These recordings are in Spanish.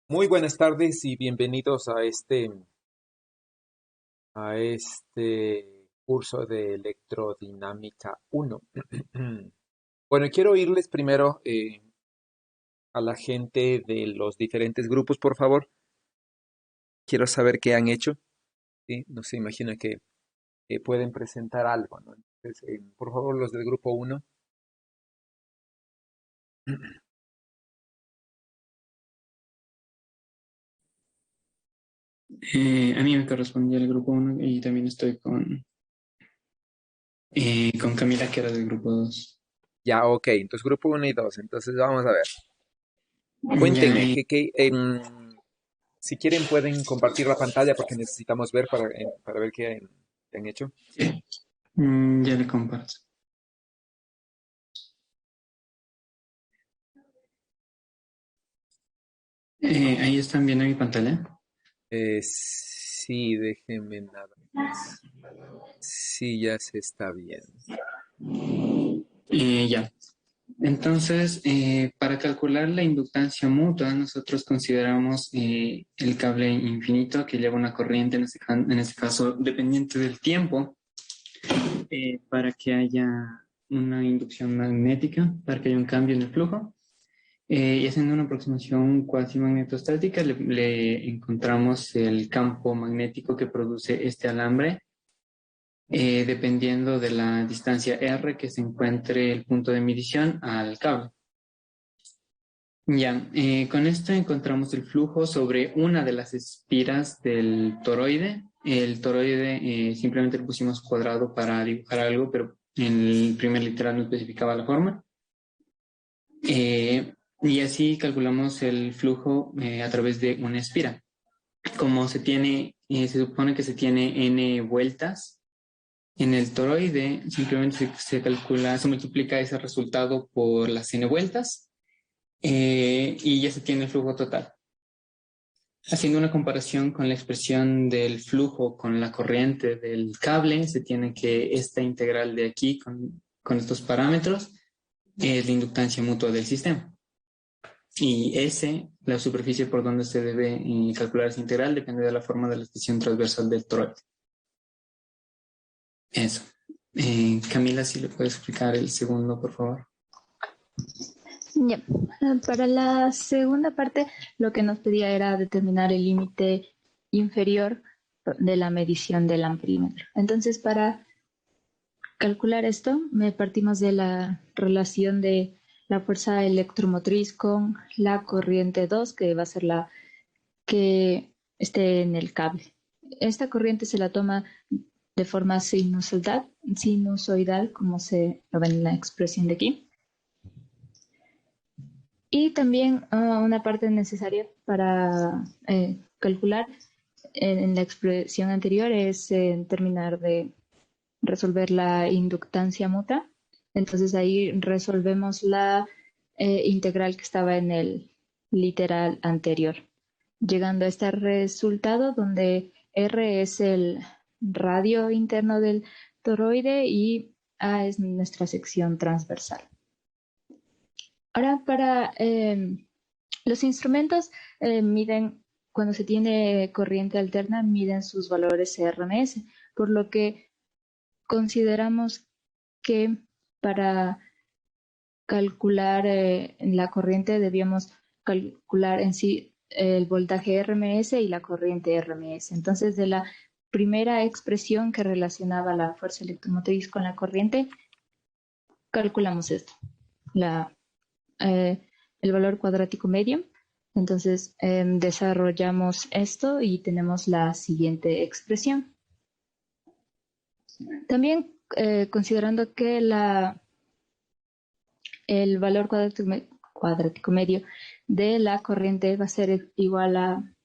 Muy buenas tardes y bienvenidos a este curso de electrodinámica uno. Bueno, quiero oírles primero a la gente de los diferentes grupos, por favor. Quiero saber qué han hecho, ¿sí? No se imagina que pueden presentar algo, ¿no? Entonces, por favor, los del grupo uno. A mí me correspondía el grupo uno y también estoy con Camila, que era del grupo 2. Ya, ok, entonces grupo uno y 2. Entonces, vamos a ver. Ya, Cuéntenme, si quieren pueden compartir la pantalla porque necesitamos ver para ver qué han hecho. sí, ya le comparto. Ahí están viendo mi pantalla. Sí, déjenme nada más. Sí, ya se está viendo. Ya. Entonces, para calcular la inductancia mutua, nosotros consideramos el cable infinito que lleva una corriente, en este caso dependiente del tiempo, para que haya una inducción magnética, para que haya un cambio en el flujo. Y haciendo una aproximación cuasi magnetostática, le encontramos el campo magnético que produce este alambre, dependiendo de la distancia R que se encuentre el punto de medición al cable. Ya, con esto encontramos el flujo sobre una de las espiras del toroide. El toroide simplemente le pusimos cuadrado para dibujar algo, pero en el primer literal no especificaba la forma. Y así calculamos el flujo a través de una espira. Como se supone que se tiene n vueltas en el toroide, simplemente se calcula, se multiplica ese resultado por las n vueltas y ya se tiene el flujo total. Haciendo una comparación con la expresión del flujo con la corriente del cable, se tiene que esta integral de aquí con estos parámetros es la inductancia mutua del sistema. Y S, la superficie por donde se debe calcular esa integral, depende de la forma de la extensión transversal del toroide. Eso. Camila, si le puedes explicar el segundo, por favor. Ya. Para la segunda parte, lo que nos pedía era determinar el límite inferior de la medición del amperímetro. Entonces, para calcular esto, me partimos de la relación de la fuerza electromotriz con la corriente 2, que va a ser la que esté en el cable. Esta corriente se la toma de forma sinusoidal, como se lo ve en la expresión de aquí. Y también una parte necesaria para calcular en la expresión anterior es terminar de resolver la inductancia mutua. Entonces ahí resolvemos la integral que estaba en el literal anterior, llegando a este resultado donde R es el radio interno del toroide y A es nuestra sección transversal. Ahora, para los instrumentos miden, cuando se tiene corriente alterna, miden sus valores RMS, por lo que consideramos que para calcular la corriente debíamos calcular en sí el voltaje RMS y la corriente RMS. Entonces, de la primera expresión que relacionaba la fuerza electromotriz con la corriente, calculamos esto, la eh, el valor cuadrático medio. Entonces desarrollamos esto y tenemos la siguiente expresión. También considerando que el valor cuadrático medio de la corriente va a ser igual a,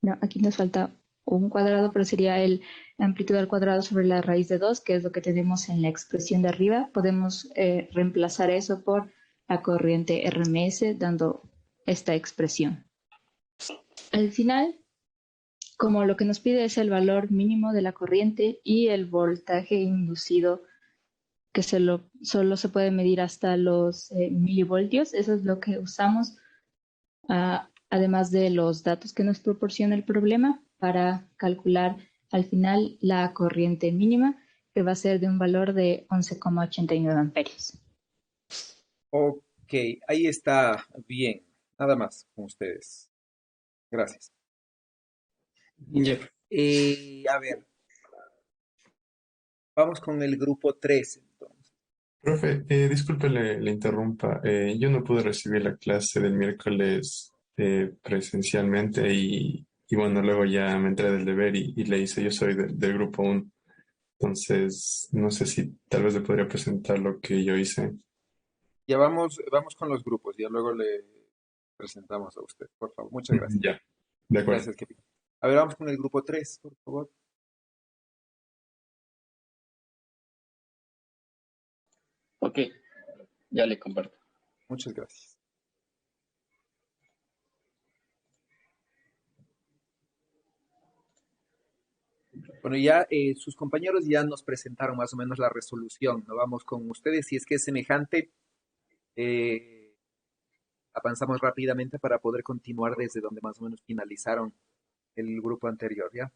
no, aquí nos falta un cuadrado, pero sería el amplitud al cuadrado sobre la raíz de 2, que es lo que tenemos en la expresión de arriba. Podemos reemplazar eso por la corriente RMS, dando esta expresión. Al final, como lo que nos pide es el valor mínimo de la corriente y el voltaje inducido, que solo se puede medir hasta los milivoltios, eso es lo que usamos además de los datos que nos proporciona el problema, para calcular al final la corriente mínima, que va a ser de un valor de 11,89 amperios. Ok, ahí está bien. Nada más con ustedes. Gracias. Ya. A ver, vamos con el grupo 3 entonces. Profe, disculpe le interrumpa. Yo no pude recibir la clase del miércoles presencialmente y bueno, luego ya me entré del deber y le hice, yo soy del grupo 1. Entonces, no sé si tal vez le podría presentar lo que yo hice. Ya vamos con los grupos, ya luego le presentamos a usted, por favor. Muchas gracias. Ya, de acuerdo. Gracias, Kevin. A ver, vamos con el grupo 3 por favor. Ok, ya le comparto. Muchas gracias. Bueno, ya sus compañeros ya nos presentaron más o menos la resolución. No vamos con ustedes. Si es que es semejante, eh, avanzamos rápidamente para poder continuar desde donde más o menos finalizaron el grupo anterior, ¿ya?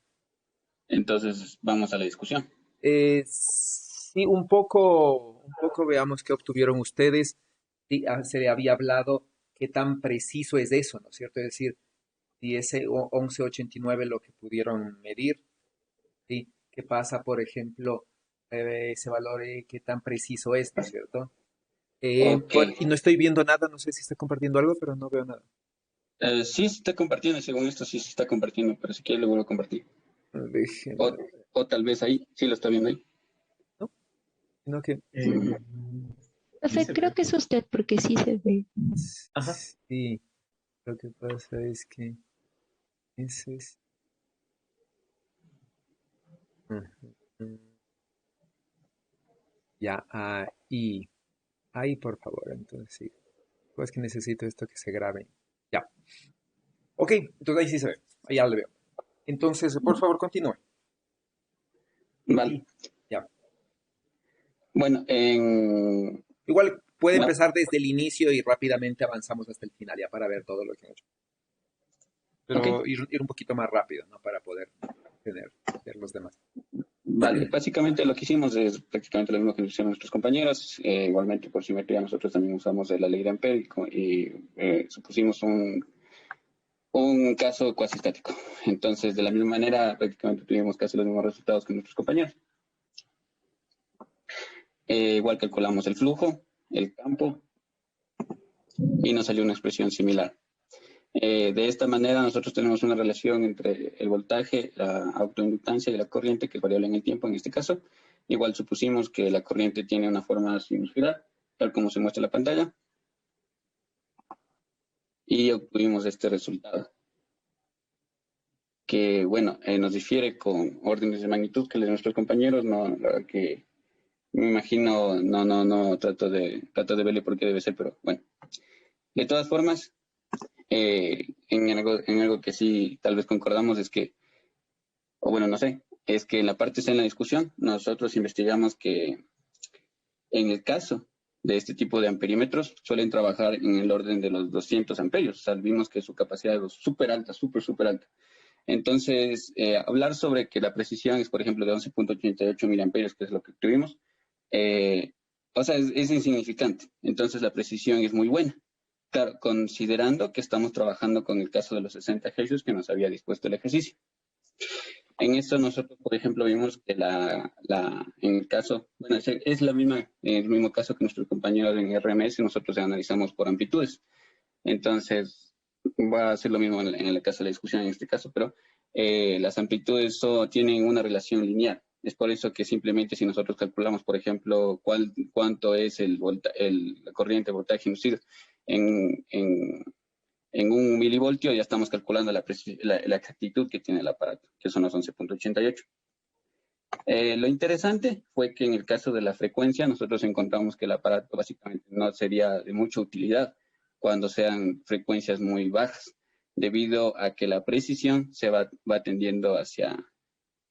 Entonces, vamos a la discusión. Sí, un poco veamos qué obtuvieron ustedes. Sí, se le había hablado qué tan preciso es eso, ¿no es cierto? Es decir, si ese 1189 lo que pudieron medir, ¿sí? ¿Qué pasa, por ejemplo, ese valor, qué tan preciso es, ¿no es cierto? Ok, Bueno, y no estoy viendo nada, no sé si está compartiendo algo, pero no veo nada. sí se está compartiendo, según esto sí se está compartiendo, pero si quiere lo vuelvo a compartir. O, Déjenme ver, o tal vez ahí, sí lo está viendo ahí. ¿no? Sino que, Profe, creo que es usted porque sí se ve. Ajá. sí, lo que pasa es que ese es... Ujú, ujú. Ya, ahí, por favor, entonces sí. Pues que necesito esto que se grabe. Ya. Ok, entonces ahí sí se ve. Ahí ya lo veo. Entonces, por favor, continúe. Vale. Sí, ya. Bueno, en Igual puede la, empezar desde el inicio y rápidamente avanzamos hasta el final ya para ver todo lo que han hecho. ok, Pero ir un poquito más rápido, ¿no? Para poder ver los demás. vale. Básicamente lo que hicimos es prácticamente lo mismo que hicieron nuestros compañeros. Igualmente, por simetría, nosotros también usamos de la ley de Ampere y supusimos un caso cuasi estático. Entonces, de la misma manera, prácticamente tuvimos casi los mismos resultados que nuestros compañeros. Igual calculamos el flujo, el campo, y nos salió una expresión similar. De esta manera, nosotros tenemos una relación entre el voltaje, la autoinductancia y la corriente, que es variable en el tiempo en este caso. Igual supusimos que la corriente tiene una forma sinusoidal, tal como se muestra en la pantalla, y obtuvimos este resultado, que, bueno, nos difiere con órdenes de magnitud que les nuestros compañeros, no, la verdad que me imagino, no, trato de verle por qué debe ser, pero bueno. De todas formas, en algo que sí tal vez concordamos es que, o bueno, no sé, es que en la parte C en la discusión, nosotros investigamos que en el caso de este tipo de amperímetros suelen trabajar en el orden de los 200 amperios. O sea, vimos que su capacidad es súper alta, súper alta. Entonces, hablar sobre que la precisión es, por ejemplo, de 11,88 miliamperios, que es lo que tuvimos, eh, o sea, es insignificante. Entonces, la precisión es muy buena. Claro, considerando que estamos trabajando con el caso de los 60 Hz que nos había dispuesto el ejercicio. En esto nosotros, por ejemplo, vimos que en el caso, bueno, es el mismo caso que nuestros compañeros en RMS, nosotros analizamos por amplitudes. Entonces, va a ser lo mismo en el caso de la discusión en este caso, pero las amplitudes tienen una relación lineal. Es por eso que simplemente si nosotros calculamos, por ejemplo, cuánto es la corriente voltaje inducido en, en, en un milivoltio, ya estamos calculando la exactitud que tiene el aparato, que son los 11,88. Lo interesante fue que en el caso de la frecuencia, nosotros encontramos que el aparato básicamente no sería de mucha utilidad cuando sean frecuencias muy bajas, debido a que la precisión se va tendiendo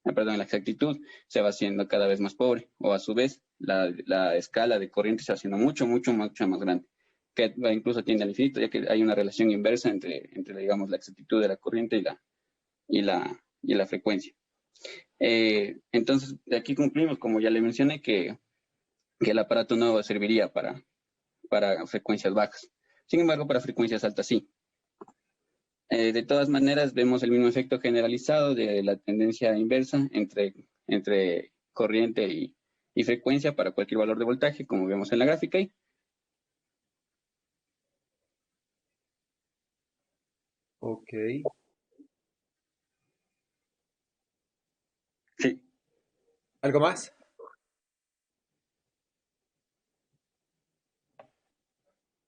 la exactitud se va haciendo cada vez más pobre, o a su vez, la escala de corriente se va haciendo mucho más grande. que incluso tiende al infinito, ya que hay una relación inversa entre digamos, la exactitud de la corriente y la frecuencia. Entonces, de aquí concluimos, como ya le mencioné, que el aparato no serviría para frecuencias bajas. Sin embargo, para frecuencias altas sí. De todas maneras, vemos el mismo efecto generalizado de la tendencia inversa entre corriente y frecuencia para cualquier valor de voltaje, como vemos en la gráfica. Ok. Sí. ¿Algo más?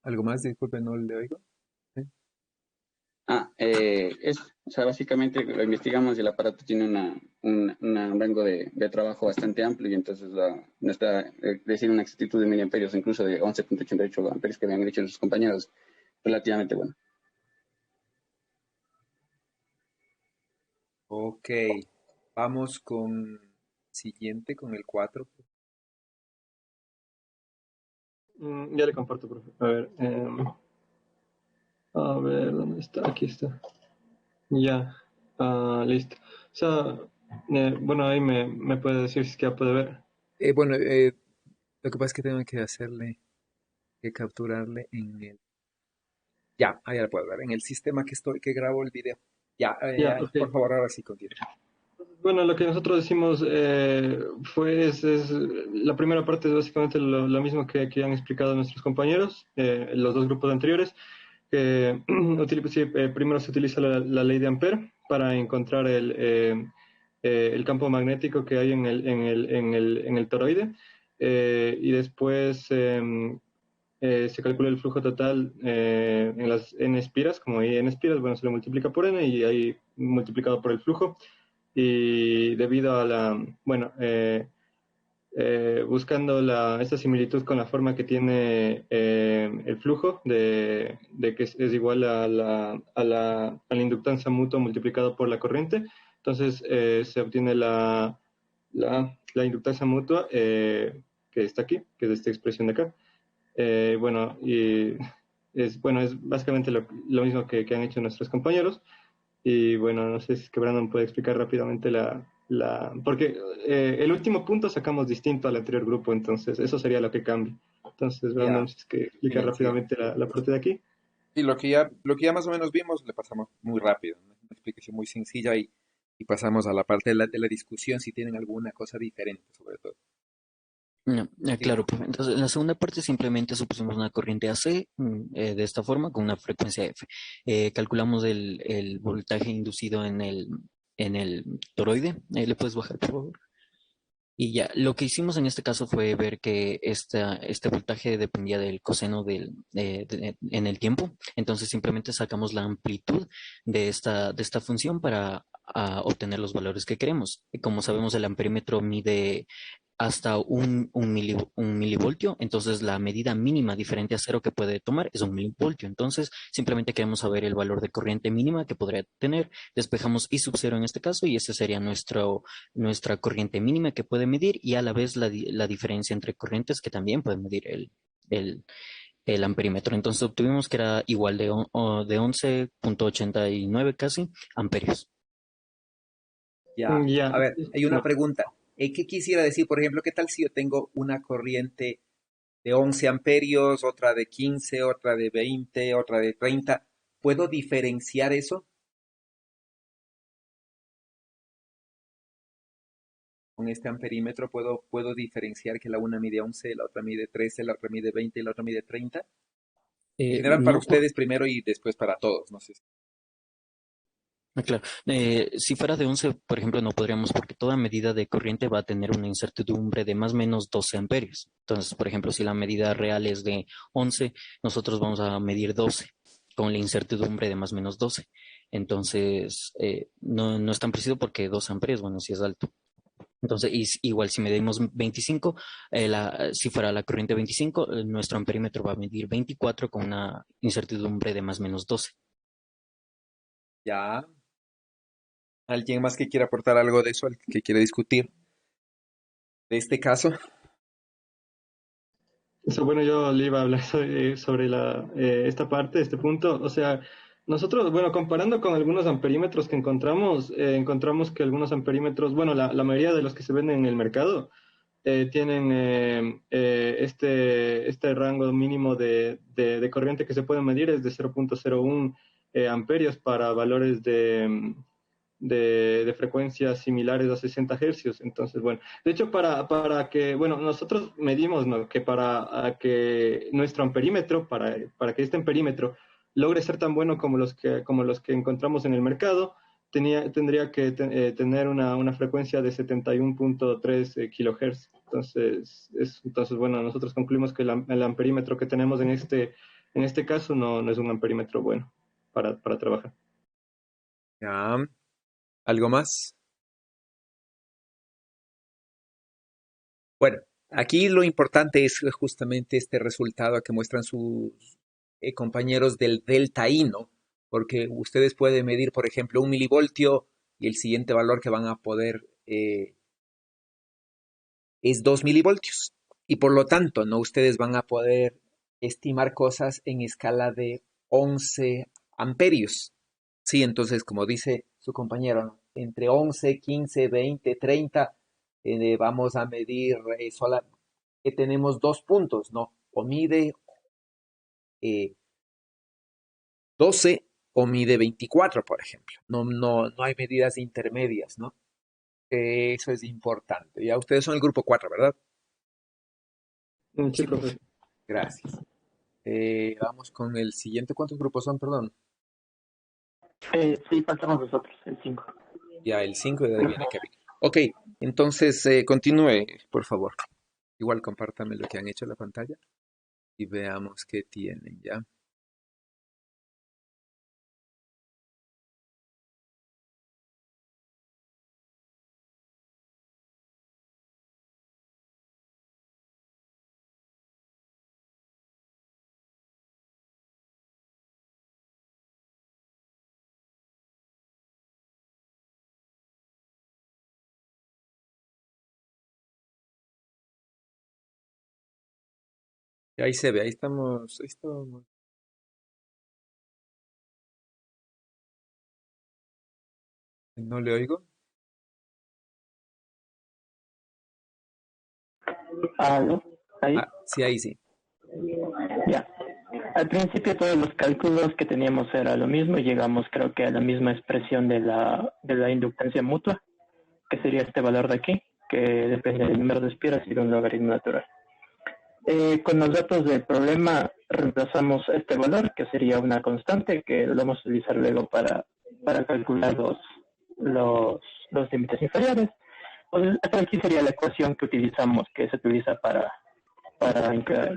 ¿Algo más? Disculpe, no le oigo. ¿Sí? O sea, básicamente lo investigamos y el aparato tiene un rango de trabajo bastante amplio y entonces no está, decir una exactitud de miliamperios, incluso de 11.88 amperios que habían dicho nuestros compañeros, relativamente bueno. Ok. Vamos con siguiente, con el 4. Ya le comparto, profe. A ver, ¿dónde está? Aquí está. Ya, listo. O sea, bueno, ahí me puede decir si es que ya puede ver. Bueno, lo que pasa es que tengo que hacerle, que capturarle en el... Ya, ahí la puedo ver. En el sistema que grabo el video. Ya, Ya, ok. por favor, ahora sí continúe. Bueno, lo que nosotros decimos fue, la primera parte es básicamente lo mismo que han explicado nuestros compañeros, los dos grupos anteriores. Sí, primero se utiliza la ley de Ampère para encontrar el campo magnético que hay en el toroide, y después se calcula el flujo total en las n espiras, como hay n espiras, bueno, se lo multiplica por n y ahí multiplicado por el flujo. Y debido a bueno, buscando esta similitud con la forma que tiene el flujo, de que es igual a la inductancia mutua multiplicado por la corriente, entonces se obtiene la inductancia mutua que está aquí, que es esta expresión de acá. Bueno, y bueno, es básicamente lo mismo que han hecho nuestros compañeros. Y bueno, no sé si es que Brandon puede explicar rápidamente porque el último punto sacamos distinto al anterior grupo, entonces eso sería lo que cambia. Entonces, Brandon, Ya, si es que explica sigue. rápidamente la parte de aquí. Y lo que ya más o menos vimos, le pasamos muy rápido, ¿no? Una explicación muy sencilla y pasamos a la parte de la discusión si tienen alguna cosa diferente, sobre todo. No, Diga. claro, profe. Entonces, en la segunda parte simplemente supusimos una corriente AC de esta forma con una frecuencia F. Calculamos el voltaje inducido en el toroide. ¿Le puedes bajar, por favor? Y ya, lo que hicimos en este caso fue ver que este voltaje dependía del coseno en el tiempo. Entonces simplemente sacamos la amplitud de esta función para obtener los valores que queremos. Y como sabemos, el amperímetro mide hasta un milivoltio, entonces la medida mínima diferente a cero que puede tomar es un milivoltio. Entonces simplemente queremos saber el valor de corriente mínima que podría tener. Despejamos I sub cero en este caso y ese sería nuestra corriente mínima que puede medir y a la vez la diferencia entre corrientes que también puede medir el, el amperímetro. Entonces obtuvimos que era igual de 11.89 casi amperios. Ya, Ya, a ver, hay una pregunta. ¿Qué quisiera decir? Por ejemplo, ¿qué tal si yo tengo una corriente de 11 amperios, otra de 15, otra de 20, otra de 30? ¿Puedo diferenciar eso con este amperímetro? ¿Puedo diferenciar que la una mide 11, la otra mide 13, la otra mide 20 y la otra mide 30? En general para No por ustedes primero y después para todos, no sé. Claro, si fuera de 11, por ejemplo, no podríamos porque toda medida de corriente va a tener una incertidumbre de más o menos 12 amperios. Entonces, por ejemplo, si la medida real es de 11, nosotros vamos a medir 12 con la incertidumbre de más o menos 12. Entonces, no es tan preciso porque 2 amperios, bueno, sí es alto. Entonces, igual si medimos 25, si fuera la corriente 25, nuestro amperímetro va a medir 24 con una incertidumbre de más o menos 12. Ya, ¿alguien más que quiera aportar algo de eso, que quiera discutir de este caso? Eso, bueno, yo le iba a hablar sobre esta parte, este punto. O sea, nosotros, bueno, comparando con algunos amperímetros que encontramos, encontramos que algunos amperímetros, bueno, la mayoría de los que se venden en el mercado, tienen este rango mínimo de corriente que se puede medir es de 0.01 amperios para valores de frecuencias similares a 60 hercios. Entonces, bueno, de hecho, para que, bueno, nosotros medimos, ¿no? Que para que nuestro amperímetro, para que este amperímetro logre ser tan bueno como los que encontramos en el mercado, tendría que tener una frecuencia de 71.3 kilohertz. Entonces, bueno, nosotros concluimos que el amperímetro que tenemos en este caso no es un amperímetro bueno para trabajar. Ya. ¿Algo más? Bueno, aquí lo importante es justamente este resultado que muestran sus compañeros del delta I, ¿no? Porque ustedes pueden medir, por ejemplo, 1 milivoltio y el siguiente valor que van a poder es 2 milivoltios. Y por lo tanto, ¿no? Ustedes van a poder estimar cosas en escala de 11 amperios. Sí, entonces, como dice su compañero, ¿no? Entre 11, 15, 20, 30, vamos a medir que tenemos 2 puntos, ¿no? O mide 12 o mide 24, por ejemplo. No hay medidas intermedias, ¿no? Eso es importante. Ya ustedes son el grupo 4, ¿verdad? Sí, Sí, profe. profe. Gracias. Vamos con el siguiente. ¿Cuántos grupos son? Perdón. Sí, faltamos nosotros, el 5. Ya, el 5 de ahí viene Kevin. Ok, entonces continúe, por favor. Igual compártame lo que han hecho en la pantalla y veamos qué tienen ya. Y ahí se ve, ahí estamos, no le oigo. ¿Aló? ¿Ahí? Ah, sí, ahí sí. Ya. Al principio todos los cálculos que teníamos era lo mismo y llegamos creo que a la misma expresión de la inductancia mutua, que sería este valor de aquí, que depende del número de espiras y de un logaritmo natural. Con los datos del problema reemplazamos este valor, que sería una constante, que lo vamos a utilizar luego para calcular los, los límites inferiores. Pues esta aquí sería la ecuación que utilizamos, que se utiliza para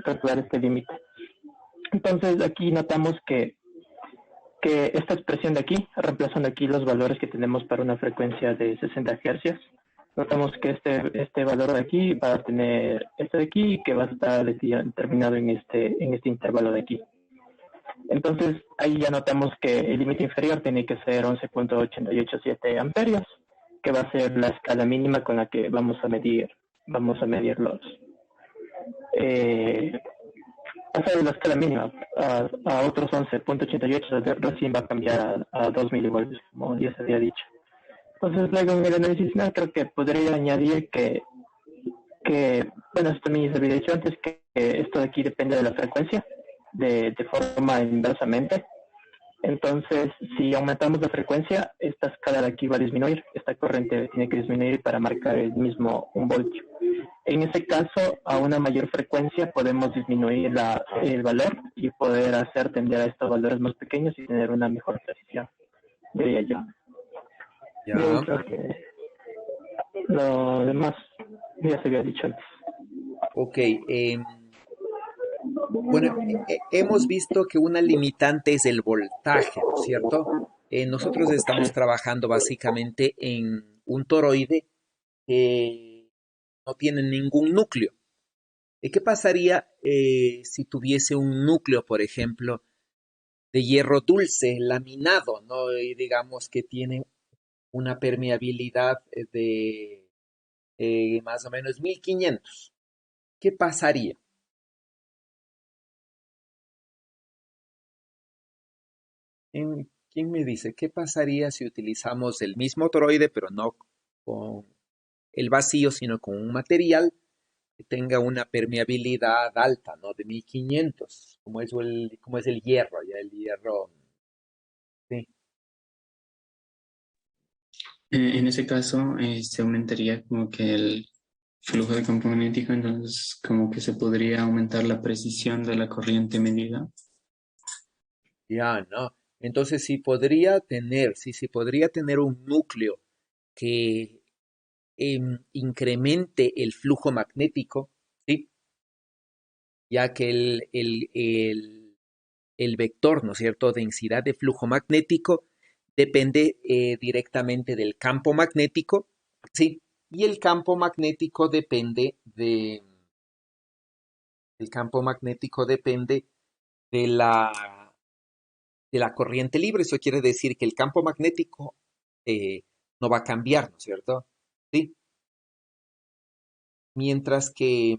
calcular este límite. Entonces aquí notamos que esta expresión de aquí, reemplazando aquí los valores que tenemos para una frecuencia de 60 Hz, notamos que este valor de aquí va a tener este de aquí que va a estar determinado en este intervalo de aquí. Entonces ahí ya notamos que el límite inferior tiene que ser 11.887 amperios, que va a ser la escala mínima con la que vamos a medir eh, pasar de la escala mínima a otros 11.88 recién va a cambiar a 2 milivoltios, como ya se había dicho. Entonces, luego en el análisis final creo que podría añadir que bueno, esto también se había dicho antes, que esto de aquí depende de la frecuencia, de forma inversamente. Entonces, si aumentamos la frecuencia, esta escala de aquí va a disminuir, esta corriente tiene que disminuir para marcar el mismo 1 voltio. En ese caso, a una mayor frecuencia podemos disminuir el valor y poder hacer tender a estos valores más pequeños y tener una mejor precisión, diría yo. De ahí Ya, creo que lo demás ya se había dicho antes. ok. Bueno, hemos visto que una limitante es el voltaje, ¿no es cierto? Nosotros estamos Sí. trabajando básicamente en un toroide que no tiene ningún núcleo. ¿Qué pasaría si tuviese un núcleo, por ejemplo, de hierro dulce, laminado, ¿no? Y digamos que tiene una permeabilidad de más o menos 1500. ¿Qué pasaría? ¿Quién me dice qué pasaría si utilizamos el mismo toroide, pero no con el vacío, sino con un material que tenga una permeabilidad alta, ¿no? De 1500, como es el hierro, ya el hierro, sí. En ese caso, se aumentaría como que el flujo de campo magnético, entonces como que se podría aumentar la precisión de la corriente medida. Ya, ¿no? Entonces sí podría tener un núcleo que incremente el flujo magnético, ¿sí? Ya que el vector, ¿no es cierto?, densidad de flujo magnético depende directamente del campo magnético, ¿sí? Y el campo magnético depende de de la corriente libre. Eso quiere decir que el campo magnético eh, no va a cambiar, ¿no es cierto? ¿Sí? Mientras que,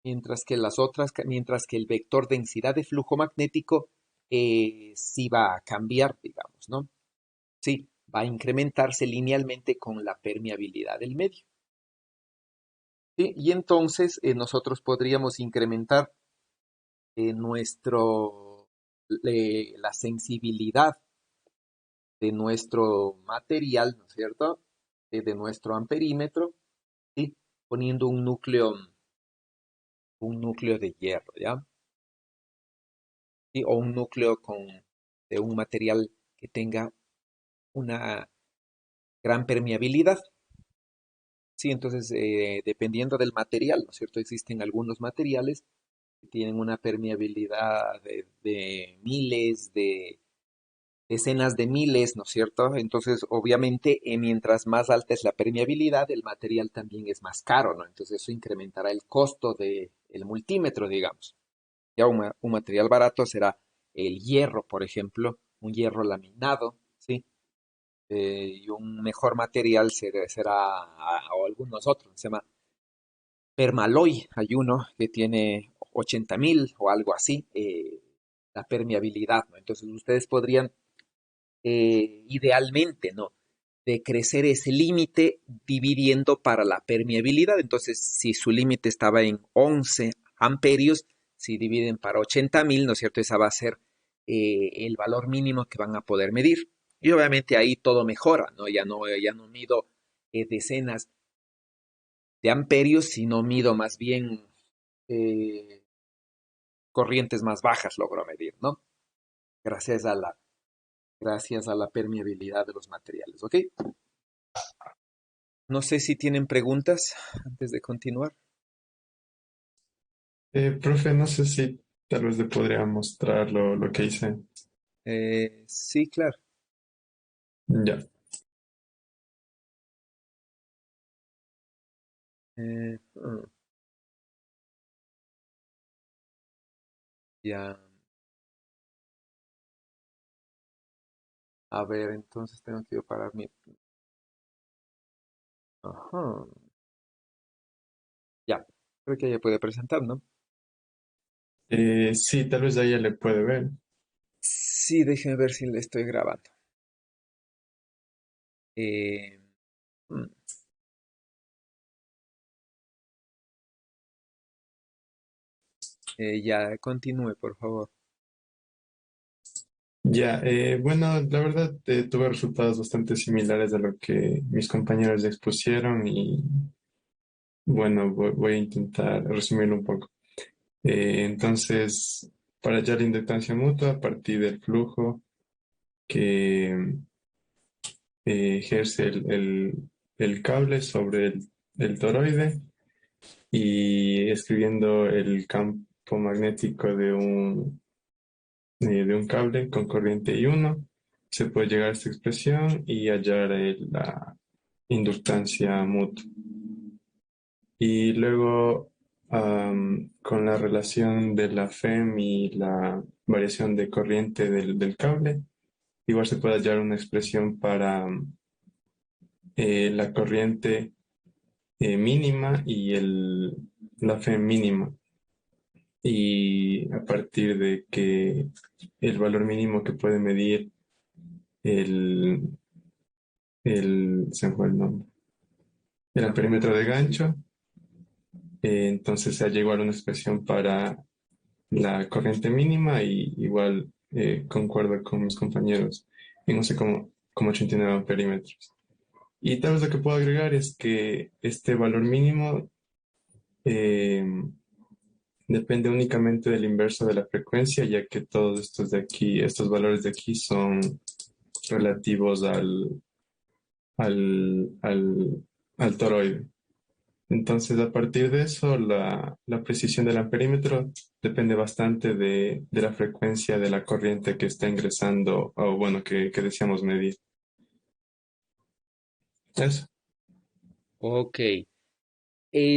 mientras que el vector densidad de flujo magnético sí va a cambiar, digamos, ¿no? Sí, va a incrementarse linealmente con la permeabilidad del medio. ¿Sí? Y entonces nosotros podríamos incrementar la sensibilidad de nuestro material, ¿no es cierto? De nuestro amperímetro, ¿sí? Poniendo un núcleo de hierro, ¿ya? ¿Sí? O un núcleo de un material que tenga una gran permeabilidad. Sí, entonces, dependiendo del material, ¿no es cierto? Existen algunos materiales que tienen una permeabilidad de miles, de decenas de miles, ¿no es cierto? Entonces, obviamente, mientras más alta es la permeabilidad, el material también es más caro, ¿no? Entonces, eso incrementará el costo del multímetro, digamos. Ya un material barato será el hierro, por ejemplo, un hierro laminado, ¿sí? Y un mejor material o algunos otros, se llama Permaloy, hay uno que tiene 80.000 o algo así, la permeabilidad, ¿no? Entonces ustedes podrían, idealmente, ¿no? De crecer ese límite dividiendo para la permeabilidad. Entonces, si su límite estaba en 11 amperios, si dividen para 80.000, ¿no es cierto? Esa va a ser el valor mínimo que van a poder medir. Y obviamente ahí todo mejora, ¿no? Ya no mido decenas de amperios, sino mido más bien eh, corrientes más bajas logro medir, ¿no? Gracias a gracias a la permeabilidad de los materiales, ¿ok? No sé si tienen preguntas antes de continuar. Profe, no sé si tal vez le podría mostrar lo que hice. Sí, claro. Ya. Eh, mm, ya. A ver, entonces tengo que yo parar mi... Ajá. Ya. Creo que ya puede presentar, ¿no? Sí, tal vez ahí ya le puede ver. Sí, déjeme ver si le estoy grabando. Eh, mm, ya, continúe, por favor. Ya, bueno, la verdad tuve resultados bastante similares a lo que mis compañeros ya expusieron y bueno, voy a intentar resumirlo un poco. Entonces, para hallar la inductancia mutua a partir del flujo que ejerce el cable sobre el toroide y escribiendo el campo magnético de un cable con corriente I1, se puede llegar a esta expresión y hallar la inductancia mutua. Y luego, con la relación de la FEM y la variación de corriente del cable, igual se puede hallar una expresión para la corriente mínima y la FEM mínima. y a partir de que el valor mínimo que puede medir el, se me fue el nombre, el amperímetro de gancho, entonces se llegó a una expresión para la corriente mínima y igual concuerdo con mis compañeros en no sé cómo 89 amperímetros. Y tal vez lo que puedo agregar es que este valor mínimo eh, depende únicamente del inverso de la frecuencia, ya que todos estos de aquí, estos valores de aquí son relativos al, al, al toroide. Entonces, a partir de eso, la precisión del amperímetro depende bastante de la frecuencia de la corriente que está ingresando, o bueno, que deseamos medir. Eso. Ok.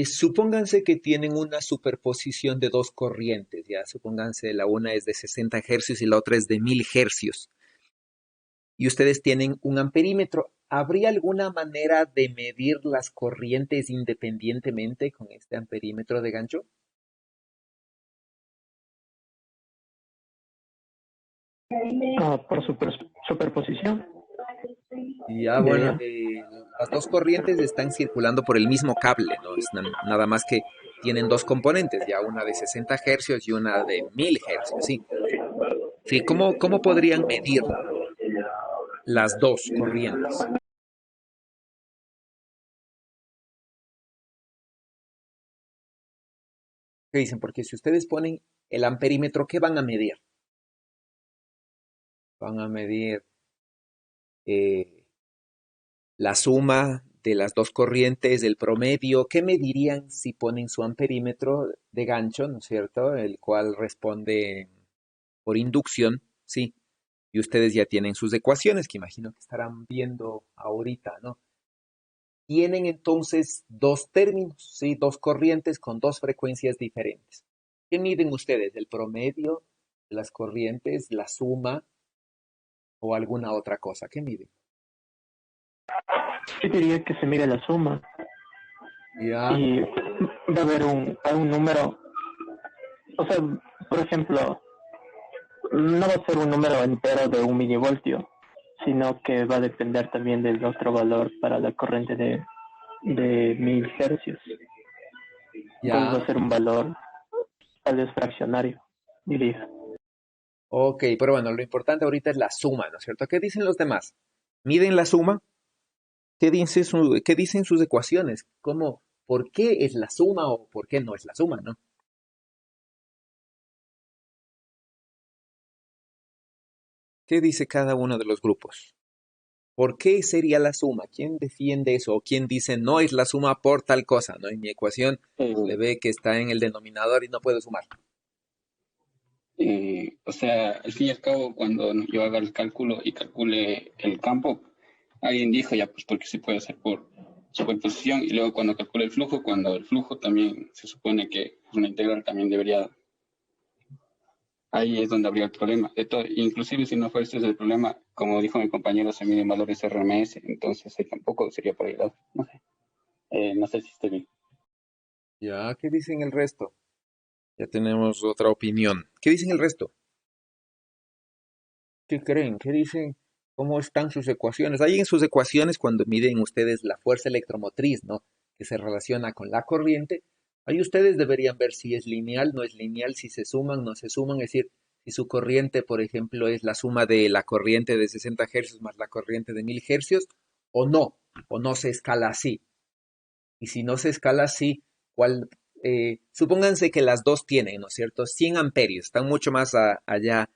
Supónganse que tienen una superposición de dos corrientes, ya. Supónganse la una es de 60 hercios y la otra es de 1000 hercios. Y ustedes tienen un amperímetro. ¿Habría alguna manera de medir las corrientes independientemente con este amperímetro de gancho? Por superposición. Ya, bueno, De, las dos corrientes están circulando por el mismo cable, ¿no? Es nada más que tienen dos componentes, ya una de 60 hercios y una de 1000 hercios, sí. Sí, ¿cómo podrían medir las dos corrientes? ¿Qué dicen? Porque si ustedes ponen el amperímetro, ¿qué van a medir? Van a medir eh, la suma de las dos corrientes, el promedio. ¿Qué medirían si ponen su amperímetro de gancho, ¿no es cierto? El cual responde por inducción, sí. Y ustedes ya tienen sus ecuaciones, que imagino que estarán viendo ahorita, ¿no? Tienen entonces dos términos, ¿sí? Dos corrientes con dos frecuencias diferentes. ¿Qué miden ustedes? ¿El promedio de las corrientes, la suma o alguna otra cosa? ¿Qué miden? yo diría que se mide la suma Ya, y va a haber un número, o sea, por ejemplo, no va a ser un número entero de 1 milivoltio, sino que va a depender también del otro valor para la corriente de 1000 hercios. Entonces va ya. a ser un valor tal vez fraccionario, diría. Ok, pero bueno, lo importante ahorita es la suma, ¿no es cierto? ¿Qué dicen los demás? ¿Miden la suma? ¿Qué dicen sus ecuaciones? ¿Por qué es la suma o por qué no es la suma, ¿no? ¿Qué dice cada uno de los grupos? ¿Por qué sería la suma? ¿Quién defiende eso? ¿O quién dice no es la suma por tal cosa? ¿No? En mi ecuación se Eh, ve que está en el denominador y no puedo sumar. o sea, al fin y al cabo, cuando yo haga el cálculo y calcule el campo, alguien dijo ya, pues porque se puede hacer por superposición, y luego cuando calcule el flujo, cuando el flujo también se supone que es una integral, también debería, ahí es donde habría el problema. De todo, inclusive si no fuese ese el problema, como dijo mi compañero, se miden valores RMS, entonces ahí tampoco sería por ahí lado. No sé, no sé si esté bien. Ya, ¿qué dicen el resto? Ya tenemos otra opinión. ¿Qué dicen el resto? ¿Qué creen? ¿Qué dicen? ¿Cómo están sus ecuaciones? Ahí en sus ecuaciones, cuando miden ustedes la fuerza electromotriz, ¿no? Que se relaciona con la corriente, ahí ustedes deberían ver si es lineal, no es lineal, si se suman, no se suman, es decir, si su corriente, por ejemplo, es la suma de la corriente de 60 hercios más la corriente de 1000 hercios, o no se escala así. Y si no se escala así, ¿cuál? Supónganse que las dos tienen, ¿no es cierto? 100 amperios, están mucho más allá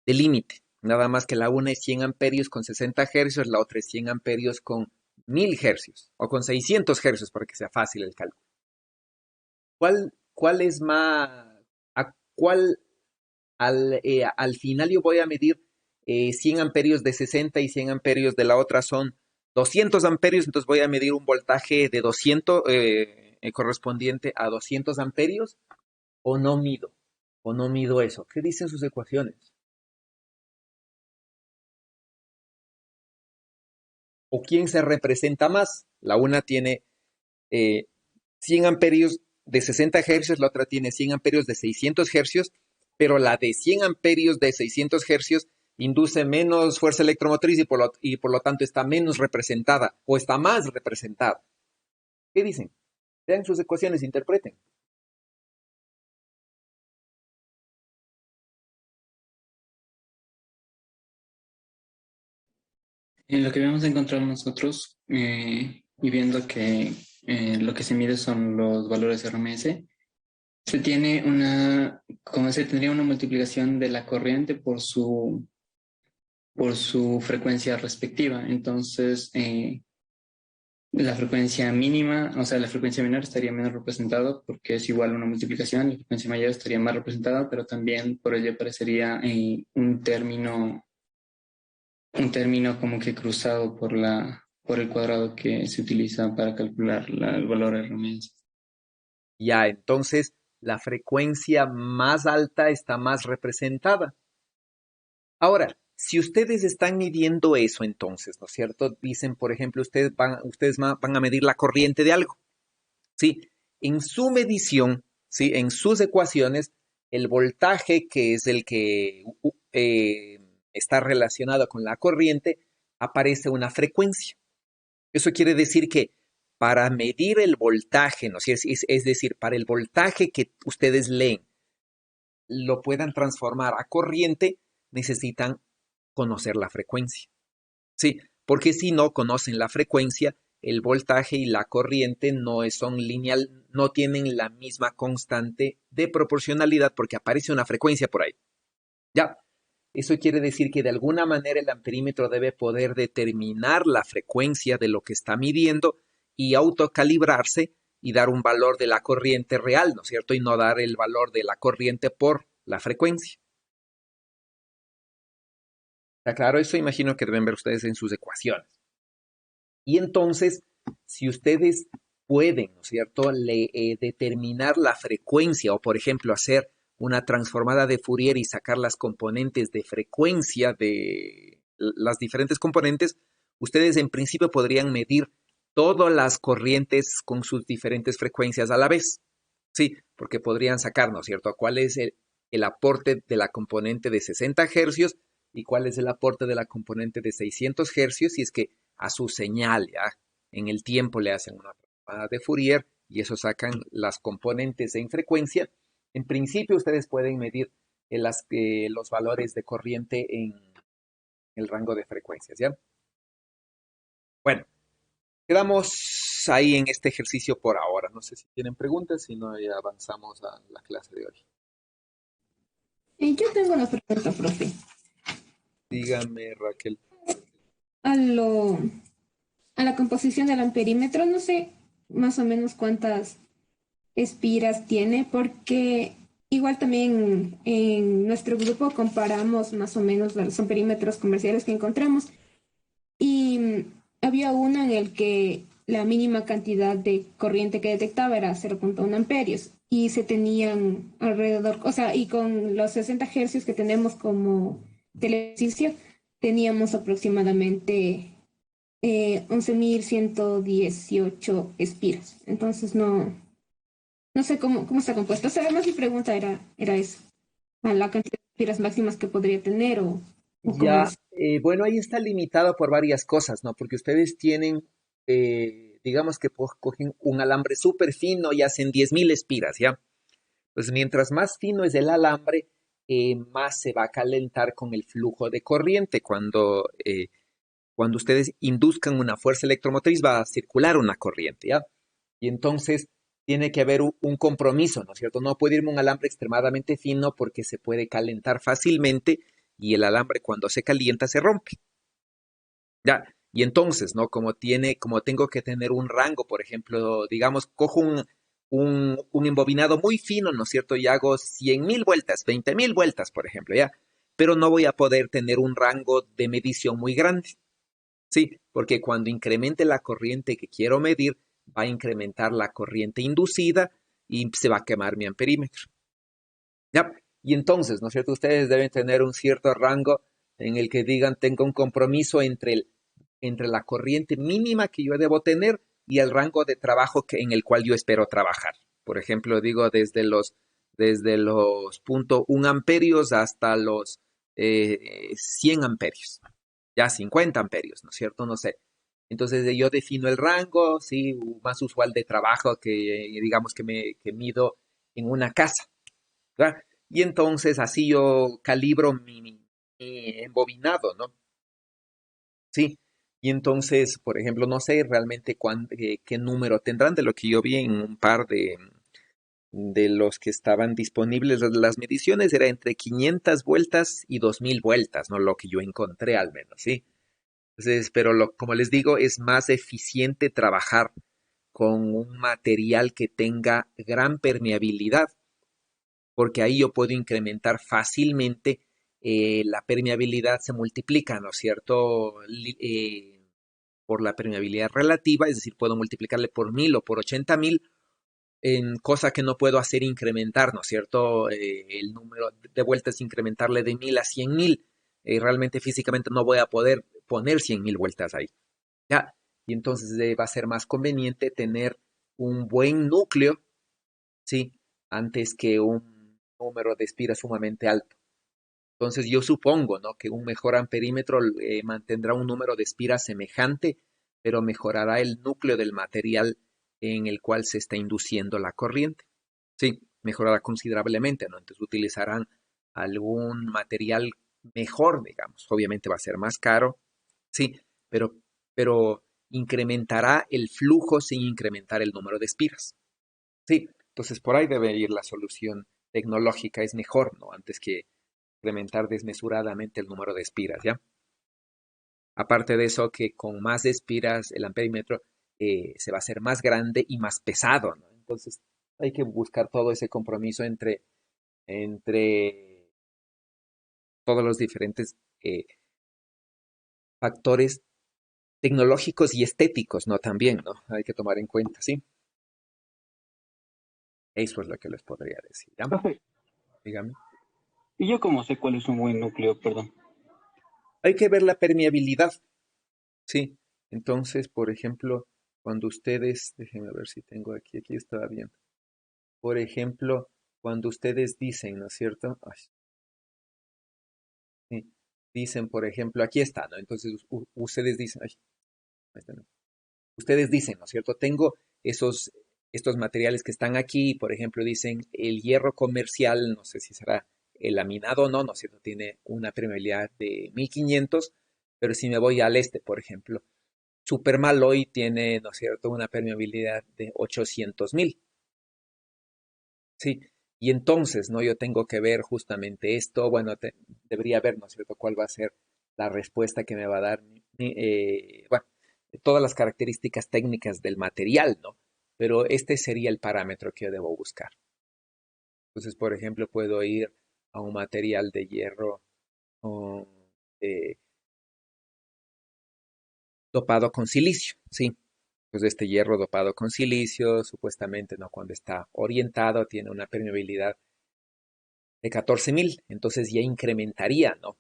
de límite. Nada más que la una es 100 amperios con 60 hercios, la otra es 100 amperios con 1000 hercios o con 600 hercios para que sea fácil el cálculo. ¿Cuál es más, a cuál al final yo voy a medir 100 amperios de 60 y 100 amperios de la otra son 200 amperios, entonces voy a medir un voltaje de 200 correspondiente a 200 amperios o no mido eso. ¿Qué dicen sus ecuaciones? ¿O quién se representa más? La una tiene eh, 100 amperios de 60 hercios, la otra tiene 100 amperios de 600 hercios, pero la de 100 amperios de 600 hercios induce menos fuerza electromotriz y por lo tanto está menos representada o está más representada. ¿Qué dicen? Vean sus ecuaciones, interpreten. En lo que habíamos encontrado nosotros, y viendo que lo que se mide son los valores RMS, se tiene como se tendría una multiplicación de la corriente por su frecuencia respectiva. Entonces, la frecuencia mínima, o sea, la frecuencia menor estaría menos representada porque es igual a una multiplicación, la frecuencia mayor estaría más representada, pero también por ello aparecería un término como que cruzado por el cuadrado que se utiliza para calcular el valor RMS. Ya, entonces la frecuencia más alta está más representada. Ahora, si ustedes están midiendo eso entonces, ¿no es cierto? Dicen, por ejemplo, ustedes van a medir la corriente de algo. Sí, en su medición, sí, en sus ecuaciones, el voltaje, que es el que está relacionado con la corriente, aparece una frecuencia. Eso quiere decir que para medir el voltaje, ¿no? Es decir, para el voltaje que ustedes leen, lo puedan transformar a corriente, necesitan conocer la frecuencia. Sí, porque si no conocen la frecuencia, el voltaje y la corriente no son lineal, no tienen la misma constante de proporcionalidad porque aparece una frecuencia por ahí. Ya, eso quiere decir que de alguna manera el amperímetro debe poder determinar la frecuencia de lo que está midiendo y autocalibrarse y dar un valor de la corriente real, ¿no es cierto? Y no dar el valor de la corriente por la frecuencia. ¿Está claro? Eso imagino que deben ver ustedes en sus ecuaciones. Y entonces, si ustedes pueden, ¿no es cierto?, determinar la frecuencia o, por ejemplo, hacer una transformada de Fourier y sacar las componentes de frecuencia de las diferentes componentes, ustedes en principio podrían medir todas las corrientes con sus diferentes frecuencias a la vez. Sí, porque podrían sacar, ¿no es cierto?, cuál es el aporte de la componente de 60 hercios y cuál es el aporte de la componente de 600 hercios, y es que a su señal, ¿ya? En el tiempo le hacen una transformada de Fourier y eso sacan las componentes en frecuencia. En principio ustedes pueden medir los valores de corriente en el rango de frecuencias, ¿ya? Bueno, quedamos ahí en este ejercicio por ahora. No sé si tienen preguntas, si no ya avanzamos a la clase de hoy. Yo tengo una pregunta, profe. Dígame, Raquel. A la composición del amperímetro, no sé más o menos cuántas espiras tiene, porque igual también en nuestro grupo comparamos más o menos los amperímetros comerciales que encontramos y había uno en el que la mínima cantidad de corriente que detectaba era 0.1 amperios y se tenían alrededor, o sea, y con los 60 hercios que tenemos como televisio, teníamos aproximadamente 11.118 espiras. Entonces no sé cómo está compuesto. O sea, además mi pregunta era eso, a la cantidad de espiras máximas que podría tener o cómo Ya, es. bueno, ahí está limitado por varias cosas, ¿no? Porque ustedes tienen, digamos que cogen un alambre súper fino y hacen 10.000 espiras, ¿ya? Pues mientras más fino es el alambre, más se va a calentar con el flujo de corriente. Cuando ustedes induzcan una fuerza electromotriz, va a circular una corriente, ¿ya? Y entonces tiene que haber un compromiso, ¿no es cierto? No puede irme un alambre extremadamente fino porque se puede calentar fácilmente y el alambre cuando se calienta se rompe, ¿ya? Y entonces, ¿no? Como tengo que tener un rango, por ejemplo, digamos, cojo un embobinado muy fino, ¿no es cierto? Y hago 100.000 vueltas, 20.000 vueltas, por ejemplo, ¿ya? Pero no voy a poder tener un rango de medición muy grande. Sí, porque cuando incremente la corriente que quiero medir, va a incrementar la corriente inducida y se va a quemar mi amperímetro. ¿Ya? Y entonces, ¿no es cierto? Ustedes deben tener un cierto rango en el que digan, tengo un compromiso entre la corriente mínima que yo debo tener y el rango de trabajo en el cual yo espero trabajar. Por ejemplo, digo desde los 0,1 amperios hasta los 100 amperios, ya 50 amperios, ¿no es cierto? No sé. Entonces yo defino el rango, sí, más usual de trabajo que digamos que mido en una casa, ¿verdad? Y entonces así yo calibro mi embobinado, ¿no? Sí. Y entonces, por ejemplo, no sé realmente qué número tendrán de lo que yo vi en un par de los que estaban disponibles. Las mediciones era entre 500 vueltas y 2000 vueltas, ¿no? Lo que yo encontré al menos, ¿sí? Entonces, pero como les digo, es más eficiente trabajar con un material que tenga gran permeabilidad, porque ahí yo puedo incrementar fácilmente la permeabilidad, se multiplica, ¿no es cierto? Por la permeabilidad relativa, es decir, puedo multiplicarle por 1000 o por 80.000, en cosa que no puedo hacer incrementar, ¿no es cierto? El número de vueltas, incrementarle de 1000 a 100.000. Realmente físicamente no voy a poder poner 100.000 vueltas ahí. ¿Ya? Y entonces va a ser más conveniente tener un buen núcleo, ¿sí? Antes que un número de espiras sumamente alto. Entonces yo supongo, ¿no? Que un mejor amperímetro mantendrá un número de espiras semejante, pero mejorará el núcleo del material en el cual se está induciendo la corriente. Sí, mejorará considerablemente, ¿no? Entonces utilizarán algún material mejor, digamos. Obviamente va a ser más caro, sí, pero incrementará el flujo sin incrementar el número de espiras. Sí, entonces por ahí debe ir la solución tecnológica, es mejor, ¿no? Antes que incrementar desmesuradamente el número de espiras, ¿ya? Aparte de eso, que con más espiras el amperímetro se va a hacer más grande y más pesado, ¿no? Entonces hay que buscar todo ese compromiso entre todos los diferentes factores tecnológicos y estéticos, ¿no? También, ¿no? Hay que tomar en cuenta, ¿sí? Eso es lo que les podría decir, ¿ya? Profe, Dígame. ¿y yo cómo sé cuál es un buen núcleo? Perdón. Hay que ver la permeabilidad, ¿sí? Entonces, por ejemplo, cuando ustedes, déjenme ver si tengo aquí estaba bien. Por ejemplo, cuando ustedes dicen, ¿no es cierto? Ay, sí. Dicen, por ejemplo, aquí está, ¿no? Entonces ustedes dicen, ay, ahí está, ¿no? Ustedes dicen, ¿no es cierto? Tengo estos materiales que están aquí, por ejemplo, dicen el hierro comercial, no sé si será el laminado o no, ¿no es cierto? Tiene una permeabilidad de 1500, pero si me voy al este, por ejemplo, Supermalloy tiene, ¿no es cierto?, una permeabilidad de 800.000. Sí, y entonces, ¿no? Yo tengo que ver justamente esto, bueno, debería ver, ¿no es cierto?, cuál va a ser la respuesta que me va a dar, bueno, todas las características técnicas del material, ¿no? Pero este sería el parámetro que yo debo buscar. Entonces, por ejemplo, puedo ir a un material de hierro um, eh, dopado con silicio, ¿sí? Pues este hierro dopado con silicio, supuestamente, ¿no? Cuando está orientado, tiene una permeabilidad de 14.000, entonces ya incrementaría, ¿no?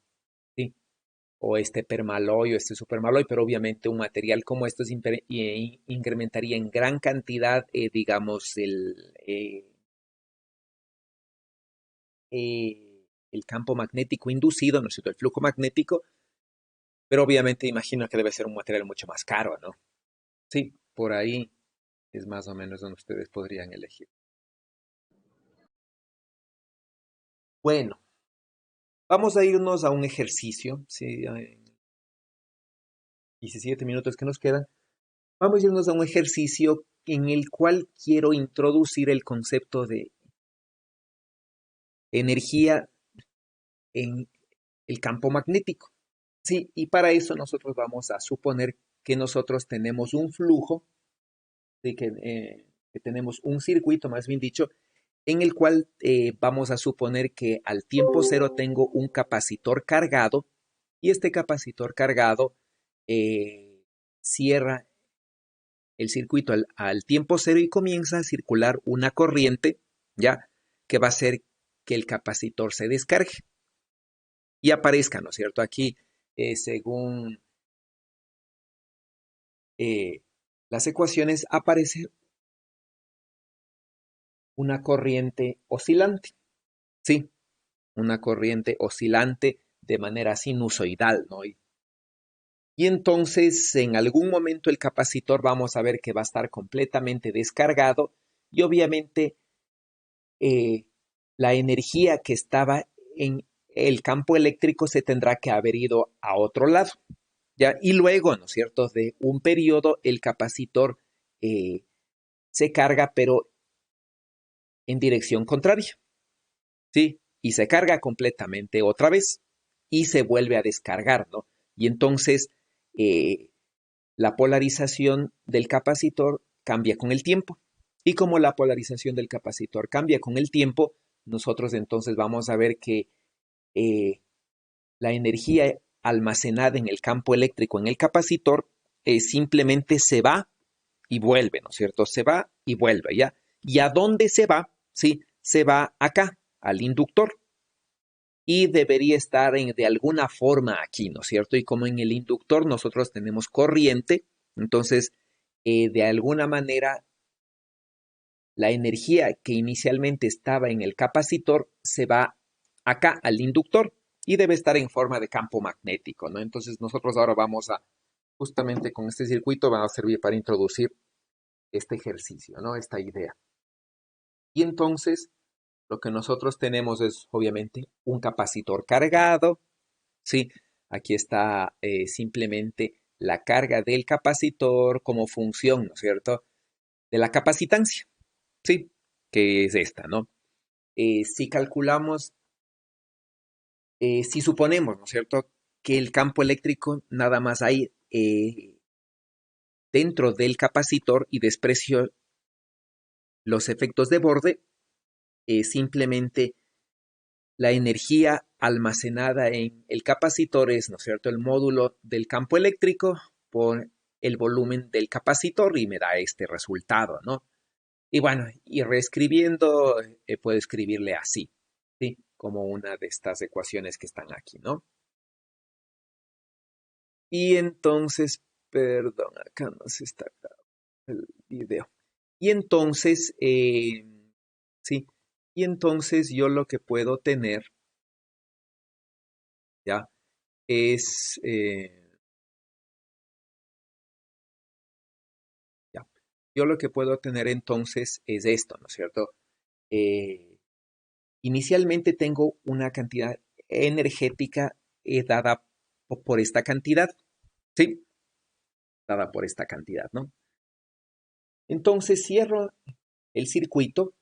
Sí. O este permaloy o este supermaloy, pero obviamente un material como estos incrementaría en gran cantidad, digamos, el campo magnético inducido, ¿no es cierto? El flujo magnético, pero obviamente imagino que debe ser un material mucho más caro, ¿no? Sí, por ahí es más o menos donde ustedes podrían elegir. Bueno, vamos a irnos a un ejercicio, ¿sí? 17 minutos que nos quedan. Vamos a irnos a un ejercicio en el cual quiero introducir el concepto de energía en el campo magnético. Sí, y para eso nosotros vamos a suponer que nosotros tenemos un flujo, de que tenemos un circuito, más bien dicho, en el cual vamos a suponer que al tiempo cero tengo un capacitor cargado y este capacitor cargado cierra el circuito al tiempo cero y comienza a circular una corriente, ¿ya? Que va a hacer que el capacitor se descargue y aparezca, ¿no es cierto? Aquí, según las ecuaciones, aparece una corriente oscilante. Sí, una corriente oscilante de manera sinusoidal, ¿no? Y entonces en algún momento el capacitor vamos a ver que va a estar completamente descargado y obviamente la energía que estaba en el campo eléctrico se tendrá que haber ido a otro lado, ¿ya? Y luego, ¿no es cierto?, de un periodo el capacitor se carga pero en dirección contraria, ¿sí? Y se carga completamente otra vez y se vuelve a descargar, ¿no? Y entonces la polarización del capacitor cambia con el tiempo. Y como la polarización del capacitor cambia con el tiempo, nosotros entonces vamos a ver que la energía almacenada en el campo eléctrico en el capacitor simplemente se va y vuelve, ¿no es cierto? Se va y vuelve, ¿ya? ¿Y a dónde se va? Sí, se va acá, al inductor. Y debería estar de alguna forma aquí, ¿no es cierto? Y como en el inductor nosotros tenemos corriente, entonces de alguna manera la energía que inicialmente estaba en el capacitor se va acá al inductor y debe estar en forma de campo magnético, ¿no? Entonces nosotros ahora vamos a, justamente con este circuito, va a servir para introducir este ejercicio, ¿no? Esta idea. Y entonces lo que nosotros tenemos es obviamente un capacitor cargado, ¿sí? Aquí está simplemente la carga del capacitor como función, ¿no es cierto?, de la capacitancia, ¿sí? Que es esta, ¿no? Si calculamos, si suponemos, ¿no es cierto?, que el campo eléctrico nada más hay dentro del capacitor y desprecio los efectos de borde, simplemente la energía almacenada en el capacitor es, ¿no es cierto?, el módulo del campo eléctrico por el volumen del capacitor y me da este resultado, ¿no? Y bueno, y reescribiendo, puedo escribirle así, ¿sí? Como una de estas ecuaciones que están aquí, ¿no? Y entonces, perdón, acá no se está el video. Y entonces, sí, y entonces yo lo que puedo tener, ¿ya? Es, ya, yo lo que puedo tener entonces es esto, ¿no es cierto? Inicialmente tengo una cantidad energética dada por esta cantidad, ¿sí? Dada por esta cantidad, ¿no? Entonces cierro el circuito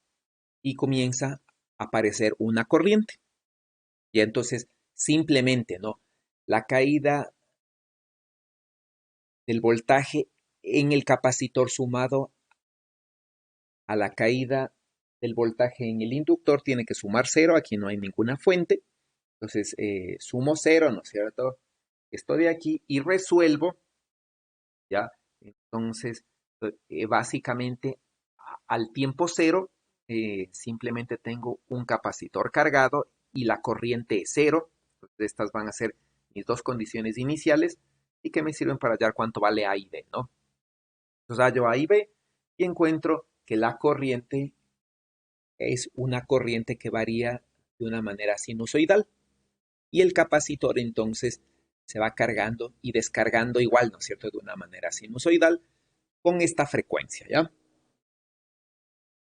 y comienza a aparecer una corriente. Y entonces simplemente, ¿no?, la caída del voltaje en el capacitor sumado a la caída del voltaje en el inductor tiene que sumar cero. Aquí no hay ninguna fuente. Entonces sumo cero, ¿no es cierto? Esto de aquí y resuelvo, ¿ya? Entonces, básicamente al tiempo cero, simplemente tengo un capacitor cargado y la corriente es cero. Entonces, estas van a ser mis dos condiciones iniciales y que me sirven para hallar cuánto vale A y B, ¿no? Entonces hallo A y B y encuentro que la corriente es una corriente que varía de una manera sinusoidal y el capacitor entonces se va cargando y descargando igual, ¿no es cierto?, de una manera sinusoidal con esta frecuencia, ¿ya?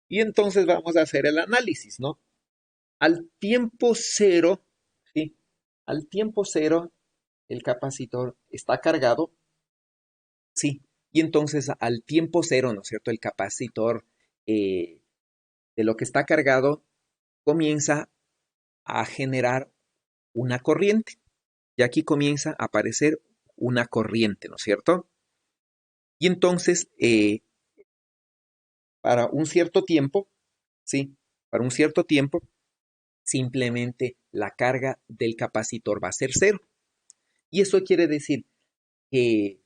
Y entonces vamos a hacer el análisis, ¿no? Al tiempo cero, ¿sí? Al tiempo cero, el capacitor está cargado, ¿sí? Y entonces al tiempo cero, ¿no es cierto?, el capacitor de lo que está cargado comienza a generar una corriente. Y aquí comienza a aparecer una corriente, ¿no es cierto? Y entonces, para un cierto tiempo, ¿sí? Para un cierto tiempo, simplemente la carga del capacitor va a ser cero. Y eso quiere decir que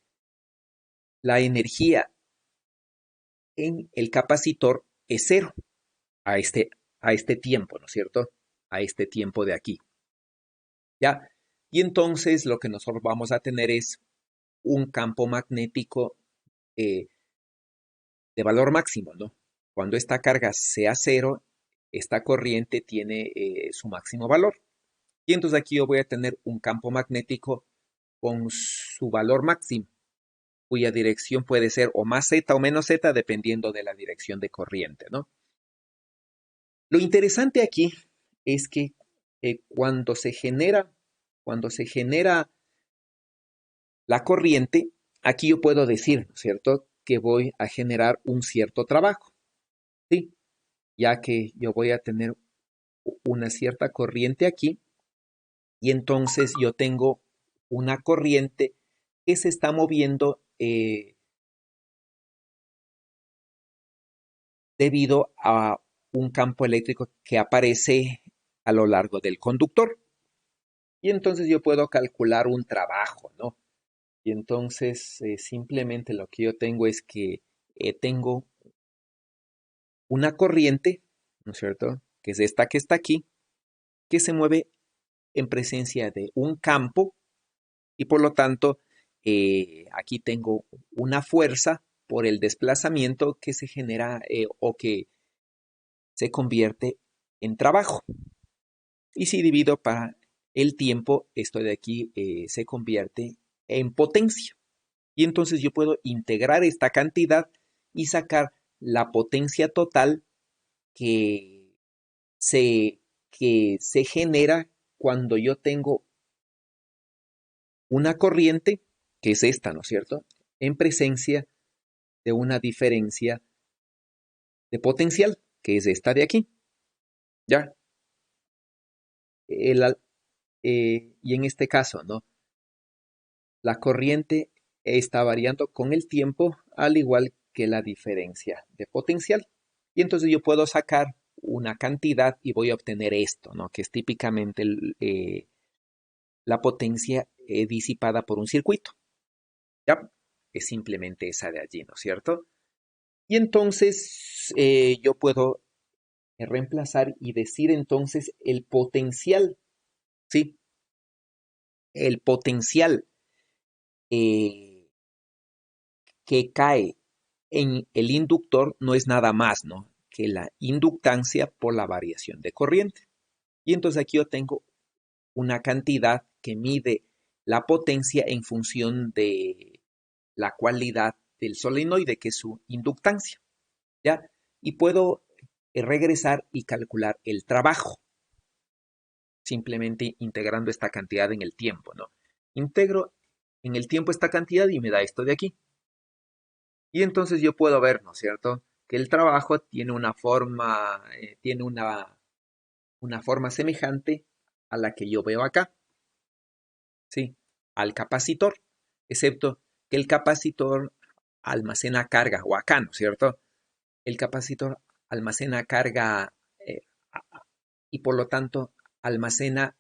la energía en el capacitor es cero a este tiempo, ¿no es cierto? A este tiempo de aquí. ¿Ya? Y entonces lo que nosotros vamos a tener es un campo magnético de valor máximo, ¿no? cuando esta carga sea cero, esta corriente tiene su máximo valor. Y entonces aquí yo voy a tener un campo magnético con su valor máximo, cuya dirección puede ser o más z o menos z, dependiendo de la dirección de corriente, ¿no? Lo interesante aquí es que cuando se genera la corriente, aquí yo puedo decir, ¿no es cierto?, que voy a generar un cierto trabajo, ¿sí? Ya que yo voy a tener una cierta corriente aquí, y entonces yo tengo una corriente que se está moviendo debido a un campo eléctrico que aparece a lo largo del conductor. Y entonces yo puedo calcular un trabajo, ¿no? Y entonces simplemente lo que yo tengo es que tengo una corriente, ¿no es cierto?, que es esta que está aquí, que se mueve en presencia de un campo y por lo tanto aquí tengo una fuerza por el desplazamiento que se genera o que se convierte en trabajo. Y si divido para el tiempo, esto de aquí se convierte en potencia. Y entonces yo puedo integrar esta cantidad y sacar la potencia total que se, que se genera cuando yo tengo una corriente, que es esta, ¿no es cierto?, en presencia de una diferencia de potencial, que es esta de aquí. ¿Ya? Y en este caso, ¿no?, la corriente está variando con el tiempo, al igual que la diferencia de potencial. Y entonces yo puedo sacar una cantidad y voy a obtener esto, ¿no?, que es típicamente la potencia disipada por un circuito. ¿Ya? Es simplemente esa de allí, ¿no es cierto? Y entonces yo puedo reemplazar y decir entonces el potencial, ¿sí? El potencial eh, que cae en el inductor no es nada más, ¿no?, que la inductancia por la variación de corriente. Y entonces aquí yo tengo una cantidad que mide la potencia en función de la cualidad del solenoide, que es su inductancia, ¿ya? Y puedo regresar y calcular el trabajo, simplemente integrando esta cantidad en el tiempo, ¿no? Integro en el tiempo esta cantidad y me da esto de aquí. Y entonces yo puedo ver, ¿no es cierto?, que el trabajo tiene una forma, una forma semejante a la que yo veo acá, ¿sí?, al capacitor, excepto que el capacitor almacena carga, o acá, ¿no es cierto?, el capacitor almacena carga y por lo tanto almacena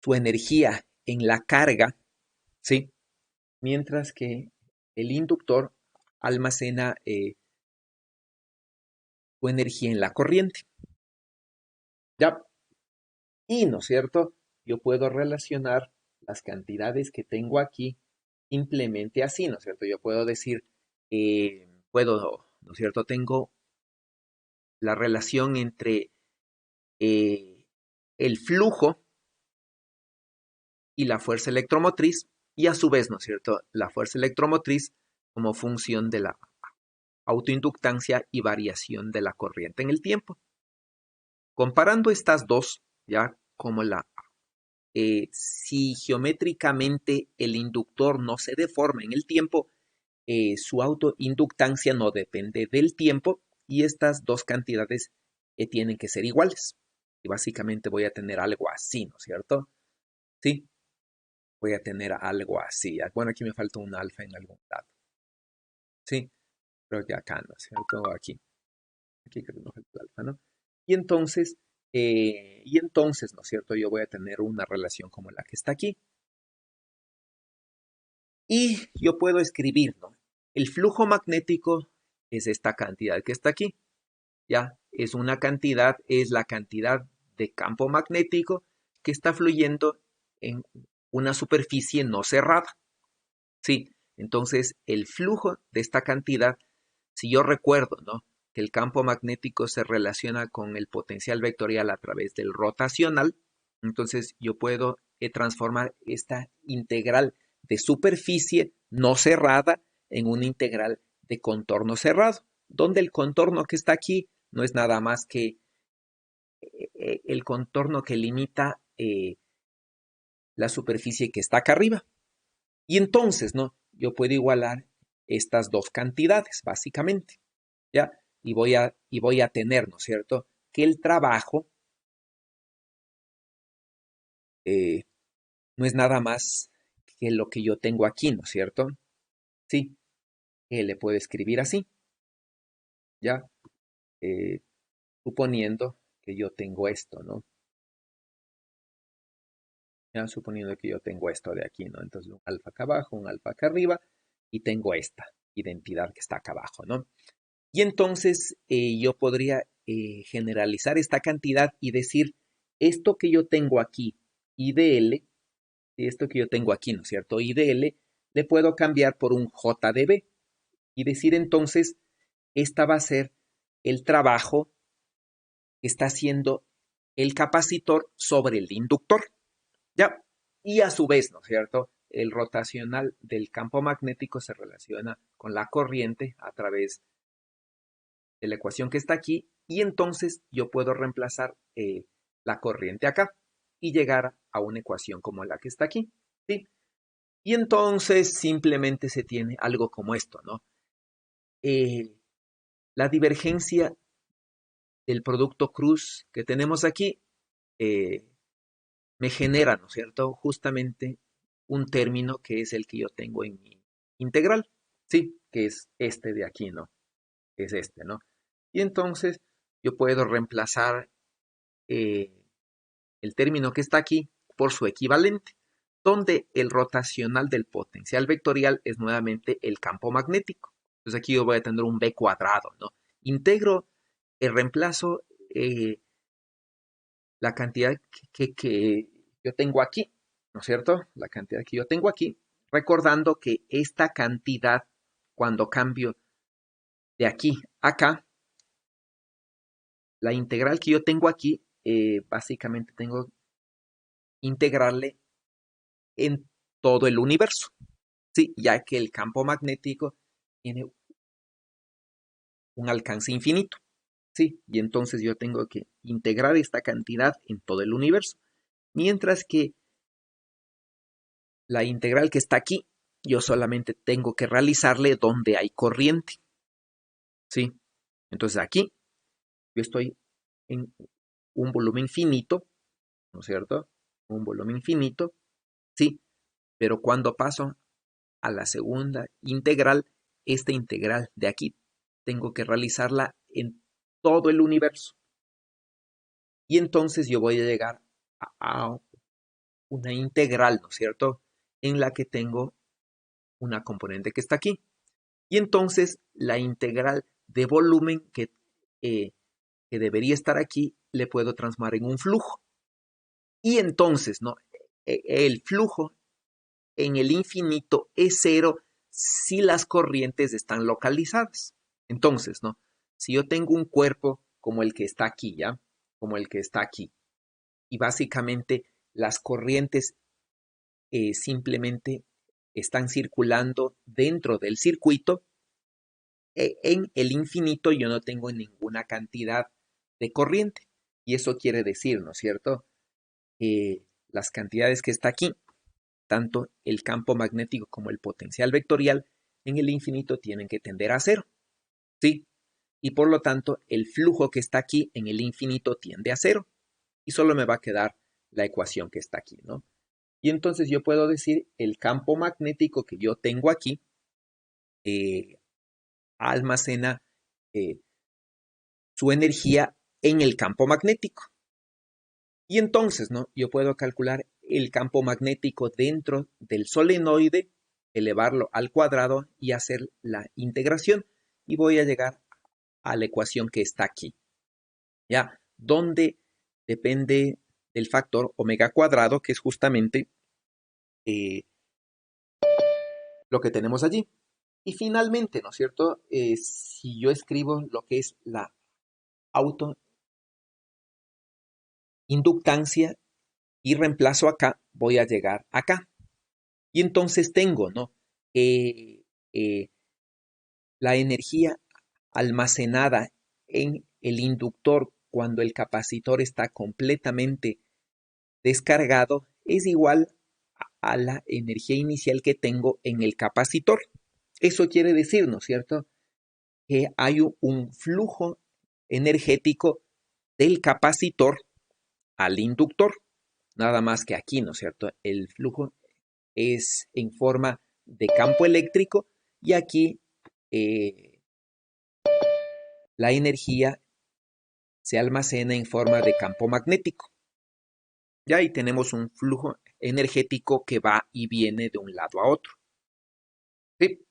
su energía en la carga, ¿sí?, mientras que el inductor almacena su energía en la corriente. ¿Ya? Y, ¿no es cierto?, yo puedo relacionar las cantidades que tengo aquí simplemente así, ¿no es cierto? Yo puedo decir, ¿no es cierto?, tengo la relación entre eh, el flujo y la fuerza electromotriz, y a su vez, ¿no es cierto?, la fuerza electromotriz como función de la autoinductancia y variación de la corriente en el tiempo. Comparando estas dos, ya como si geométricamente el inductor no se deforma en el tiempo, su autoinductancia no depende del tiempo y estas dos cantidades tienen que ser iguales. Y básicamente voy a tener algo así, ¿no es cierto? Sí, voy a tener algo así. Bueno, aquí me falta un alfa en algún lado. Sí, creo que acá, ¿no es cierto? Aquí creo que me falta el alfa, ¿no? Y entonces, ¿no es cierto?, yo voy a tener una relación como la que está aquí. Y yo puedo escribir, ¿no?, el flujo magnético es esta cantidad que está aquí. Ya, es la cantidad de campo magnético que está fluyendo en una superficie no cerrada. Sí, entonces el flujo de esta cantidad si yo recuerdo, ¿no?, que el campo magnético se relaciona con el potencial vectorial a través del rotacional, entonces yo puedo transformar esta integral de superficie no cerrada en una integral de contorno cerrado, donde el contorno que está aquí no es nada más que el contorno que limita la superficie que está acá arriba. Y entonces, ¿no?, yo puedo igualar estas dos cantidades, básicamente, ¿ya? Y voy a tener, ¿no es cierto?, que el trabajo no es nada más que lo que yo tengo aquí, ¿no es cierto? Sí, le puedo escribir así, ¿ya? Suponiendo que yo tengo esto, ¿no? Ya, suponiendo que yo tengo esto de aquí, ¿no? Entonces un alfa acá abajo, un alfa acá arriba, y tengo esta identidad que está acá abajo, ¿no? Y entonces yo podría generalizar esta cantidad y decir, esto que yo tengo aquí, IDL, esto que yo tengo aquí, ¿no es cierto?, IDL, le puedo cambiar por un JDB y decir entonces, esta va a ser el trabajo que está haciendo el capacitor sobre el inductor, ¿ya? Y a su vez, ¿no es cierto?, el rotacional del campo magnético se relaciona con la corriente a través de la ecuación que está aquí, y entonces yo puedo reemplazar la corriente acá y llegar a una ecuación como la que está aquí, ¿sí? Y entonces simplemente se tiene algo como esto, ¿no? La divergencia del producto cruz que tenemos aquí me genera, ¿no es cierto?, justamente un término que es el que yo tengo en mi integral, ¿sí? Que es este de aquí, ¿no? Es este, ¿no? Y entonces yo puedo reemplazar el término que está aquí por su equivalente, donde el rotacional del potencial vectorial es nuevamente el campo magnético. Entonces aquí yo voy a tener un B cuadrado, ¿no? Integro, reemplazo la cantidad que yo tengo aquí, ¿no es cierto? La cantidad que yo tengo aquí, recordando que esta cantidad, cuando cambio de aquí a acá, la integral que yo tengo aquí, básicamente tengo que integrarle en todo el universo, ¿sí? Ya que el campo magnético tiene un alcance infinito, ¿sí? Y entonces yo tengo que integrar esta cantidad en todo el universo. Mientras que la integral que está aquí, yo solamente tengo que realizarle donde hay corriente, ¿sí? Entonces aquí yo estoy en un volumen finito, ¿no es cierto? Un volumen finito, sí, pero cuando paso a la segunda integral, esta integral de aquí tengo que realizarla en todo el universo. Y entonces yo voy a llegar a una integral, ¿no es cierto?, en la que tengo una componente que está aquí. Y entonces la integral de volumen que debería estar aquí le puedo transformar en un flujo. Y entonces, ¿no?, el flujo en el infinito es cero si las corrientes están localizadas. Entonces, ¿no?, si yo tengo un cuerpo como el que está aquí, ¿ya? Como el que está aquí, y básicamente las corrientes simplemente están circulando dentro del circuito, en el infinito yo no tengo ninguna cantidad de corriente. Y eso quiere decir, ¿no es cierto?, las cantidades que está aquí, tanto el campo magnético como el potencial vectorial, en el infinito tienen que tender a cero, ¿sí? Y por lo tanto, el flujo que está aquí en el infinito tiende a cero. Y solo me va a quedar la ecuación que está aquí, ¿no? Y entonces yo puedo decir, el campo magnético que yo tengo aquí almacena su energía en el campo magnético. Y entonces, ¿no?, yo puedo calcular el campo magnético dentro del solenoide, elevarlo al cuadrado y hacer la integración. Y voy a llegar a la ecuación que está aquí, ¿ya? Donde depende del factor omega cuadrado, que es justamente lo que tenemos allí. Y finalmente, ¿no es cierto? Si yo escribo lo que es la autoinductancia y reemplazo acá, voy a llegar acá. Y entonces tengo, ¿no? Eh, eh, la energía almacenada en el inductor cuando el capacitor está completamente descargado es igual a la energía inicial que tengo en el capacitor. Eso quiere decir, ¿no es cierto?, que hay un flujo energético del capacitor al inductor. Nada más que aquí, ¿no es cierto?, el flujo es en forma de campo eléctrico y aquí la energía se almacena en forma de campo magnético. Ya ahí tenemos un flujo energético que va y viene de un lado a otro. ¿Sí?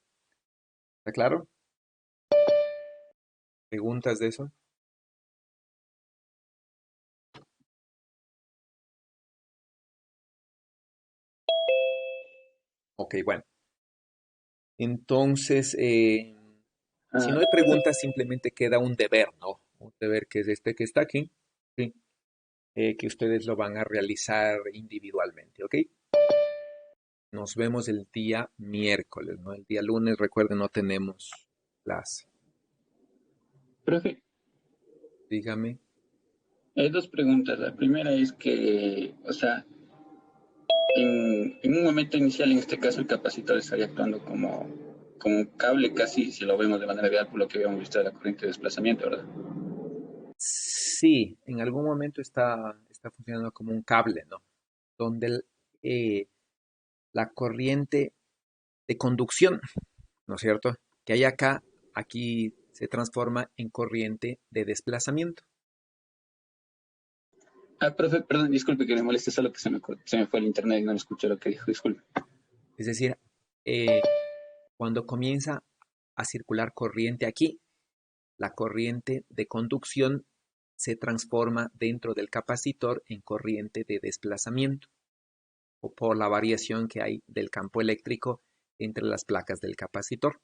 ¿Está claro? ¿Preguntas de eso? Ok, bueno. Entonces, si no hay preguntas, simplemente queda un deber, ¿no? Un deber que es este que está aquí, ¿sí? Que ustedes lo van a realizar individualmente, ¿ok? Nos vemos el día miércoles, ¿no? El día lunes, recuerden, no tenemos clase. Profe, Dígame. hay dos preguntas. La primera es que, o sea, en un momento inicial, en este caso, el capacitor estaría actuando como un cable casi, si lo vemos de manera real, por lo que habíamos visto de la corriente de desplazamiento, ¿verdad? Sí, en algún momento está funcionando como un cable, ¿no? Donde la corriente de conducción, ¿no es cierto?, que hay acá, aquí se transforma en corriente de desplazamiento. Profe, perdón, disculpe que me moleste, solo que se me fue el internet y no escuché lo que dijo, disculpe. Es decir, cuando comienza a circular corriente aquí, la corriente de conducción se transforma dentro del capacitor en corriente de desplazamiento, o por la variación que hay del campo eléctrico entre las placas del capacitor.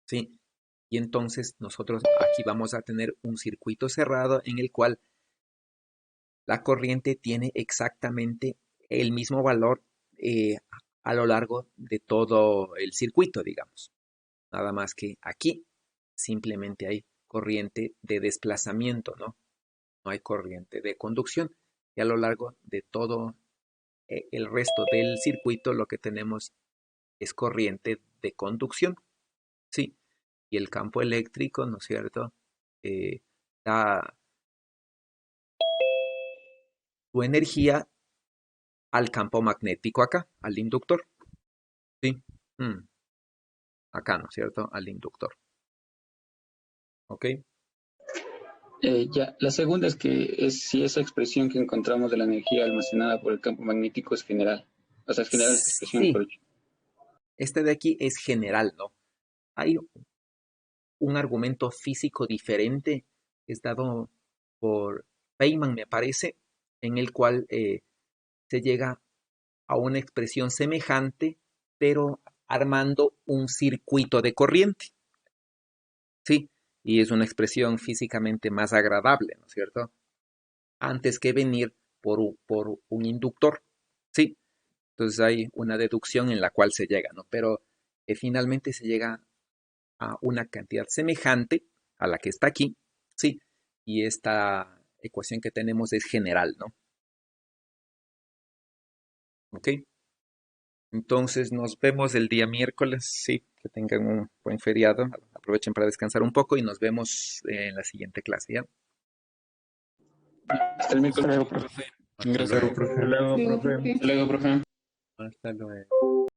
¿Sí? Y entonces nosotros aquí vamos a tener un circuito cerrado en el cual la corriente tiene exactamente el mismo valor a lo largo de todo el circuito, digamos. Nada más que aquí simplemente hay corriente de desplazamiento, ¿no? No hay corriente de conducción. Y a lo largo de todo el resto del circuito lo que tenemos es corriente de conducción, ¿sí? Y el campo eléctrico, ¿no es cierto?, da su energía al campo magnético acá, al inductor, ¿sí? Acá, ¿no es cierto?, al inductor. ¿Ok? Ya, la segunda es que es si esa expresión que encontramos de la energía almacenada por el campo magnético es general. O sea, es general esta expresión, Sí, mejor dicho. este de aquí es general, ¿no? Hay un argumento físico diferente, es dado por Feynman, me parece, en el cual se llega a una expresión semejante, pero armando un circuito de corriente, ¿sí? Y es una expresión físicamente más agradable, ¿no es cierto?, antes que venir por un inductor, ¿sí? Entonces hay una deducción en la cual se llega, ¿no? Pero finalmente se llega a una cantidad semejante a la que está aquí, ¿sí? Y esta ecuación que tenemos es general, ¿no? ¿Ok? Entonces nos vemos el día miércoles, sí, que tengan un buen feriado, aprovechen para descansar un poco y nos vemos en la siguiente clase, ¿ya? Hasta el Hasta miércoles. luego, profe. Hasta Gracias. luego. Luego, profe. Luego, Luego, profe. profe. Hasta luego, profe. Hasta luego.